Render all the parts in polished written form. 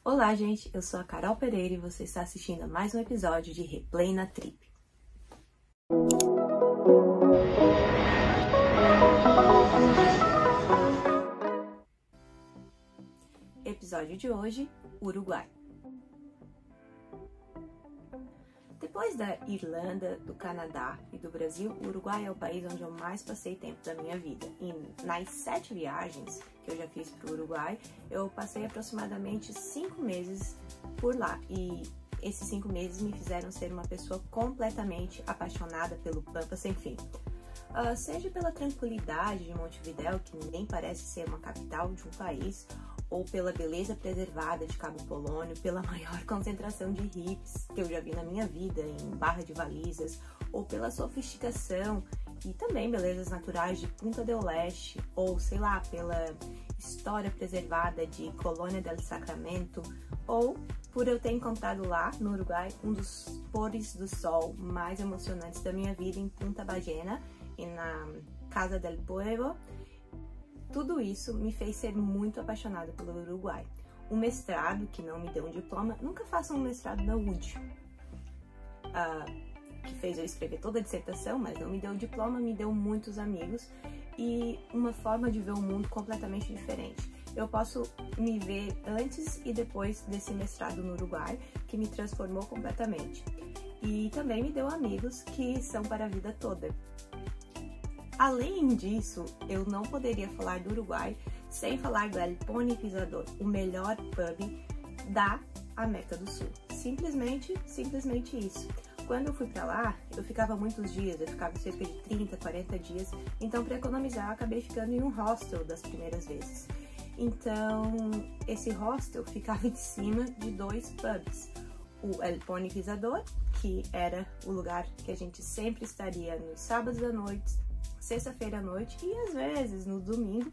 Olá, gente! Eu sou a Carol Pereira e você está assistindo a mais um episódio de Replay na Trip. Episódio de hoje, Uruguai. Depois da Irlanda, do Canadá e do Brasil, o Uruguai é o país onde eu mais passei tempo da minha vida. E nas 7 viagens que eu já fiz para o Uruguai, eu passei aproximadamente 5 meses por lá. E esses 5 meses me fizeram ser uma pessoa completamente apaixonada pelo Pampa Sem Fim. Seja pela tranquilidade de Montevidéu, que nem parece ser uma capital de um país, ou pela beleza preservada de Cabo Polônio, pela maior concentração de hippies que eu já vi na minha vida em Barra de Valizas, ou pela sofisticação e também belezas naturais de Punta del Este, ou sei lá, pela história preservada de Colônia del Sacramento, ou por eu ter encontrado lá, no Uruguai, um dos pôres do sol mais emocionantes da minha vida em Punta Ballena e na Casa del Pueblo. Tudo isso me fez ser muito apaixonada pelo Uruguai. Um mestrado que não me deu um diploma, nunca faça um mestrado da UD, que fez eu escrever toda a dissertação, mas não me deu diploma, me deu muitos amigos e uma forma de ver o mundo completamente diferente. Eu posso me ver antes e depois desse mestrado no Uruguai, que me transformou completamente. E também me deu amigos que são para a vida toda. Além disso, eu não poderia falar do Uruguai sem falar do El Ponificador, o melhor pub da América do Sul. Simplesmente isso. Quando eu fui pra lá, eu ficava muitos dias, eu ficava cerca de 30, 40 dias, então para economizar eu acabei ficando em um hostel das primeiras vezes. Então, esse hostel ficava em cima de 2 pubs. O El Ponificador, que era o lugar que a gente sempre estaria nos sábados à noite, sexta-feira à noite e às vezes no domingo,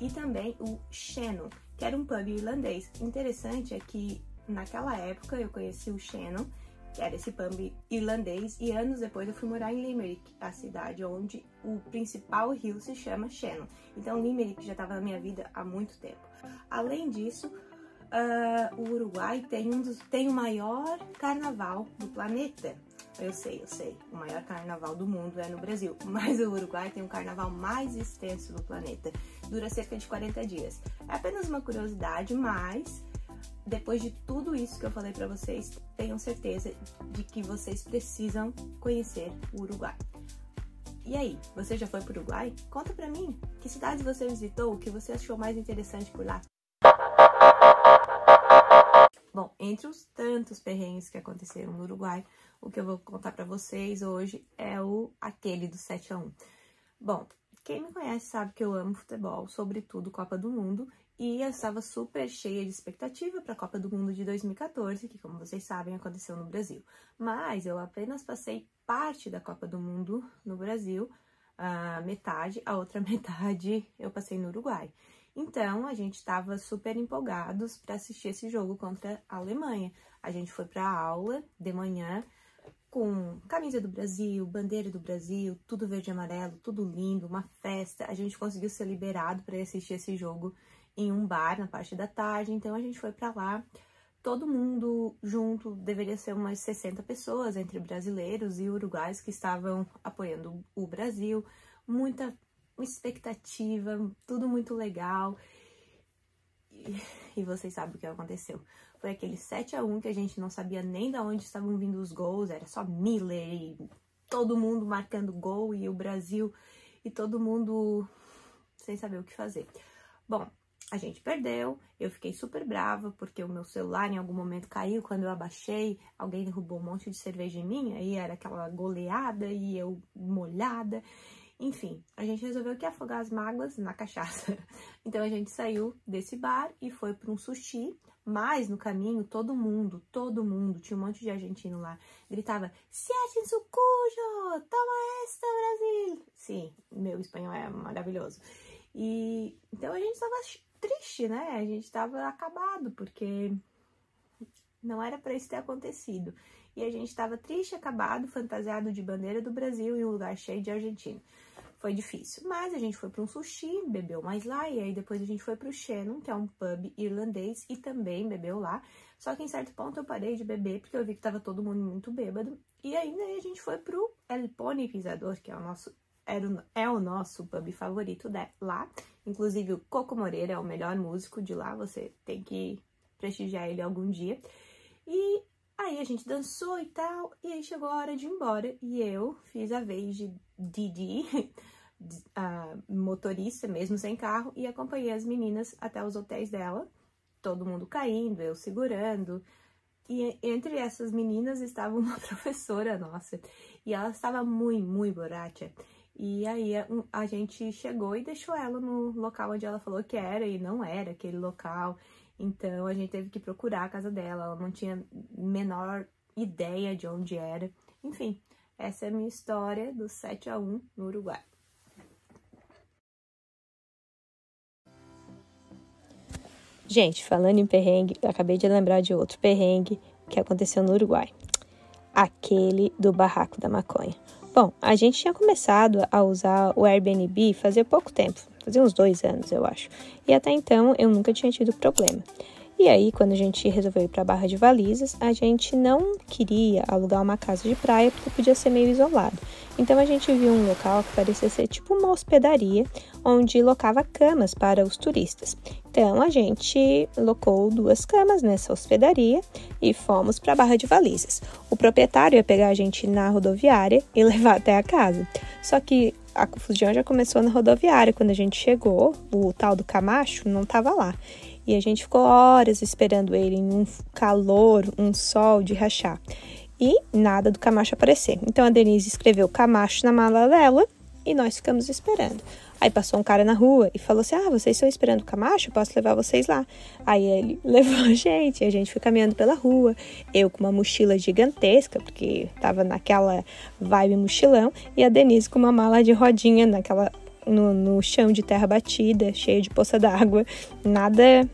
e também o Shannon, que era um pub irlandês. Interessante é que naquela época eu conheci o Shannon, que era esse pub irlandês, e anos depois eu fui morar em Limerick, a cidade onde o principal rio se chama Shannon. Então Limerick já estava na minha vida há muito tempo. Além disso, o Uruguai tem o maior carnaval do planeta. Eu sei, o maior carnaval do mundo é no Brasil, mas o Uruguai tem o carnaval mais extenso do planeta, dura cerca de 40 dias. É apenas uma curiosidade, mas depois de tudo isso que eu falei pra vocês, tenham certeza de que vocês precisam conhecer o Uruguai. E aí, você já foi pro Uruguai? Conta pra mim, que cidades você visitou, o que você achou mais interessante por lá? Bom, entre os tantos perrengues que aconteceram no Uruguai, o que eu vou contar pra vocês hoje é aquele do 7-1. Bom, quem me conhece sabe que eu amo futebol, sobretudo Copa do Mundo, e eu estava super cheia de expectativa para a Copa do Mundo de 2014, que, como vocês sabem, aconteceu no Brasil. Mas eu apenas passei parte da Copa do Mundo no Brasil, a outra metade eu passei no Uruguai. Então, a gente estava super empolgados para assistir esse jogo contra a Alemanha. A gente foi para a aula de manhã com camisa do Brasil, bandeira do Brasil, tudo verde e amarelo, tudo lindo, uma festa. A gente conseguiu ser liberado para assistir esse jogo em um bar na parte da tarde. Então, a gente foi para lá, todo mundo junto, deveria ser umas 60 pessoas, entre brasileiros e uruguaios que estavam apoiando o Brasil. Muita expectativa, tudo muito legal. E vocês sabem o que aconteceu. Foi aquele 7-1 que a gente não sabia nem de onde estavam vindo os gols, era só Miller e todo mundo marcando gol e o Brasil e todo mundo sem saber o que fazer. Bom, a gente perdeu, eu fiquei super brava porque o meu celular em algum momento caiu, quando eu abaixei, alguém derrubou um monte de cerveja em mim, aí era aquela goleada e eu molhada. Enfim, a gente resolveu que afogar as mágoas na cachaça. Então a gente saiu desse bar e foi para um sushi, mas no caminho todo mundo, tinha um monte de argentino lá, gritava: "Se achem su cujo, toma esta, Brasil!" Sim, meu espanhol é maravilhoso. E então a gente estava triste, né? A gente estava acabado, porque não era para isso ter acontecido. E a gente estava triste, acabado, fantasiado de bandeira do Brasil em um lugar cheio de argentino. foi difícil. Mas a gente foi para um sushi, bebeu mais lá, e aí depois a gente foi pro Shannon, que é um pub irlandês, e também bebeu lá. Só que em certo ponto eu parei de beber, porque eu vi que tava todo mundo muito bêbado. E ainda aí a gente foi pro El Pony Pisador, que é o nosso pub favorito lá. Inclusive o Coco Moreira é o melhor músico de lá, você tem que prestigiar ele algum dia. E aí a gente dançou e tal, e aí chegou a hora de ir embora. E eu fiz a vez de Didi, a motorista mesmo sem carro, e acompanhei as meninas até os hotéis dela. Todo mundo caindo, eu segurando. E entre essas meninas estava uma professora nossa. E ela estava muito borracha. E aí a gente chegou e deixou ela no local onde ela falou que era, e não era aquele local. Então a gente teve que procurar a casa dela, ela não tinha menor ideia de onde era. Enfim, essa é a minha história do 7-1 no Uruguai. Gente, falando em perrengue, eu acabei de lembrar de outro perrengue que aconteceu no Uruguai. Aquele do barraco da maconha. Bom, a gente tinha começado a usar o Airbnb fazia pouco tempo, fazia uns 2 anos, eu acho. E até então eu nunca tinha tido problema. E aí, quando a gente resolveu ir para Barra de Valizas, a gente não queria alugar uma casa de praia porque podia ser meio isolado. Então a gente viu um local que parecia ser tipo uma hospedaria, onde locava camas para os turistas. Então a gente locou 2 camas nessa hospedaria e fomos para Barra de Valizas. O proprietário ia pegar a gente na rodoviária e levar até a casa. Só que a confusão já começou na rodoviária. Quando a gente chegou, o tal do Camacho não estava lá. E a gente ficou horas esperando ele em um calor, um sol de rachar. E nada do Camacho aparecer. Então a Denise escreveu Camacho na mala dela e nós ficamos esperando. Aí passou um cara na rua e falou assim, vocês estão esperando o Camacho? Eu posso levar vocês lá. Aí ele levou a gente foi caminhando pela rua. Eu com uma mochila gigantesca, porque tava naquela vibe mochilão. E a Denise com uma mala de rodinha no chão de terra batida, cheio de poça d'água. Nada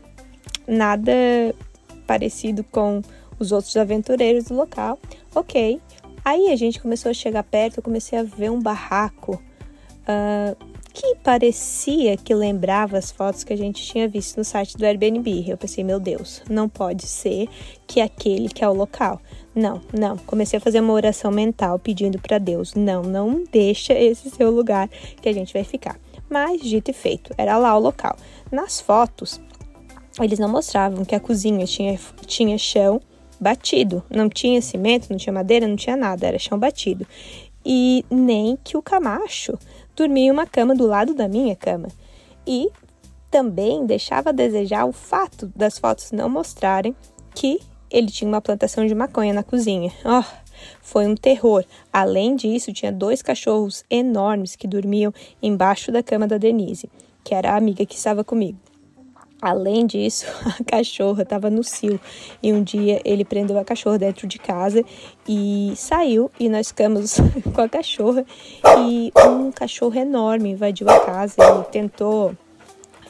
parecido com os outros aventureiros do local. Ok. Aí a gente começou a chegar perto, eu comecei a ver um barraco que parecia que lembrava as fotos que a gente tinha visto no site do Airbnb. Eu pensei, meu Deus, não pode ser que aquele que é o local. Não. Comecei a fazer uma oração mental pedindo para Deus, não deixa esse ser o lugar que a gente vai ficar. Mas, dito e feito, era lá o local. Nas fotos, eles não mostravam que a cozinha tinha chão batido. Não tinha cimento, não tinha madeira, não tinha nada, era chão batido. E nem que o Camacho dormia em uma cama do lado da minha cama. E também deixava a desejar o fato das fotos não mostrarem que ele tinha uma plantação de maconha na cozinha. Foi um terror. Além disso, tinha 2 cachorros enormes que dormiam embaixo da cama da Denise, que era a amiga que estava comigo. Além disso, a cachorra estava no cio e um dia ele prendeu a cachorra dentro de casa e saiu e nós ficamos com a cachorra e um cachorro enorme invadiu a casa e tentou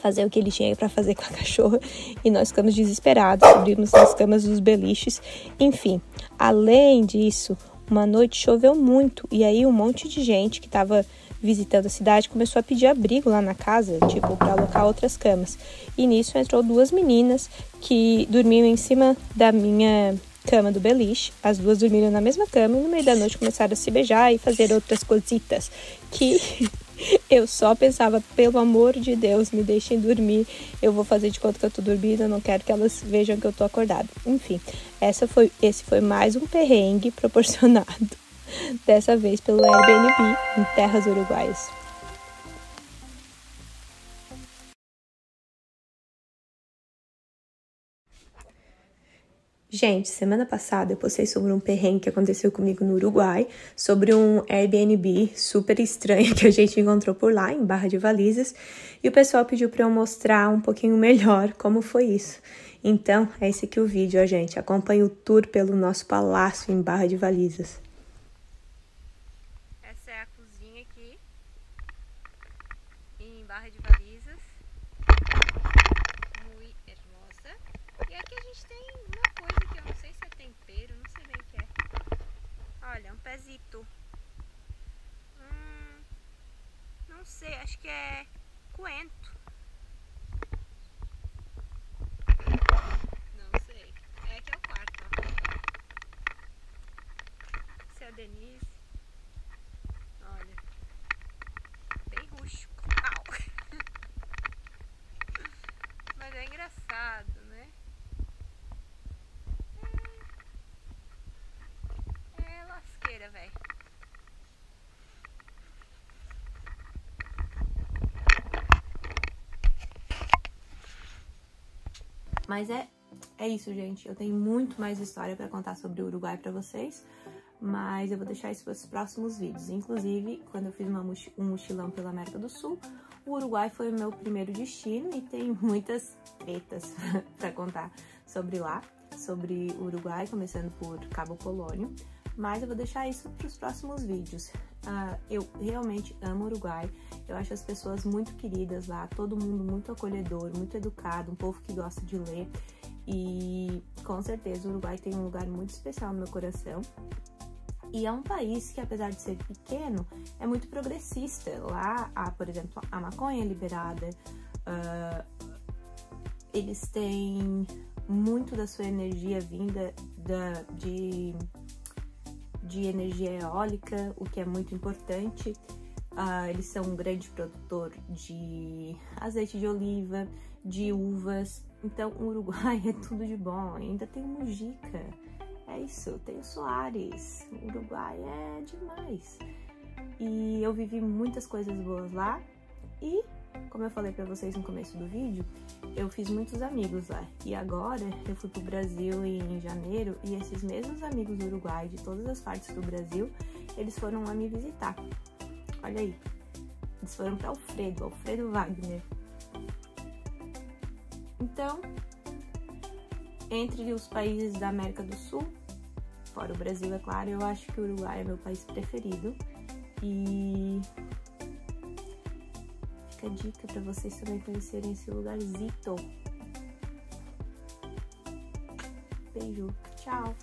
fazer o que ele tinha para fazer com a cachorra e nós ficamos desesperados, subimos nas camas dos beliches, enfim. Além disso, uma noite choveu muito e aí um monte de gente que estava visitando a cidade começou a pedir abrigo lá na casa, para alocar outras camas. E nisso entrou 2 meninas que dormiam em cima da minha cama do beliche. As 2 dormiram na mesma cama e no meio da noite começaram a se beijar e fazer outras cositas que eu só pensava, pelo amor de Deus, me deixem dormir, eu vou fazer de conta que eu tô dormindo, eu não quero que elas vejam que eu tô acordada. Enfim, esse foi mais um perrengue proporcionado, dessa vez pelo Airbnb em terras uruguaias. Gente, semana passada eu postei sobre um perrengue que aconteceu comigo no Uruguai, sobre um Airbnb super estranho que a gente encontrou por lá, em Barra de Valizas, e o pessoal pediu para eu mostrar um pouquinho melhor como foi isso. Então, é esse aqui o vídeo, gente. Acompanhe o tour pelo nosso palácio em Barra de Valizas. Essa é a cozinha aqui, em Barra de Valizas. Muito hermosa. E aqui a gente tem uma coisa que eu não sei se é tempero, não sei bem o que é. Olha, um pezito. Não engraçado, né? É lasqueira, velho. Mas é isso, gente. Eu tenho muito mais história pra contar sobre o Uruguai pra vocês, mas eu vou deixar isso para os próximos vídeos. Inclusive, quando eu fiz um mochilão pela América do Sul, o Uruguai foi o meu primeiro destino e tem muitas tretas para contar sobre lá, sobre o Uruguai, começando por Cabo Polônio, mas eu vou deixar isso para os próximos vídeos. Eu realmente amo o Uruguai, eu acho as pessoas muito queridas lá, todo mundo muito acolhedor, muito educado, um povo que gosta de ler, e com certeza o Uruguai tem um lugar muito especial no meu coração. E é um país que, apesar de ser pequeno, é muito progressista. Lá, por exemplo, a maconha é liberada, eles têm muito da sua energia vinda de energia eólica, o que é muito importante. Eles são um grande produtor de azeite de oliva, de uvas. Então, o Uruguai é tudo de bom. Ainda tem Mujica. É isso, tem o Soares, o Uruguai é demais. E eu vivi muitas coisas boas lá e, como eu falei pra vocês no começo do vídeo, eu fiz muitos amigos lá. E agora eu fui pro Brasil em janeiro e esses mesmos amigos do Uruguai, de todas as partes do Brasil, eles foram lá me visitar. Olha aí, eles foram pra Alfredo Wagner. Então, entre os países da América do Sul, fora o Brasil, é claro, eu acho que o Uruguai é meu país preferido. E fica a dica para vocês também conhecerem esse lugarzito. Beijo, tchau!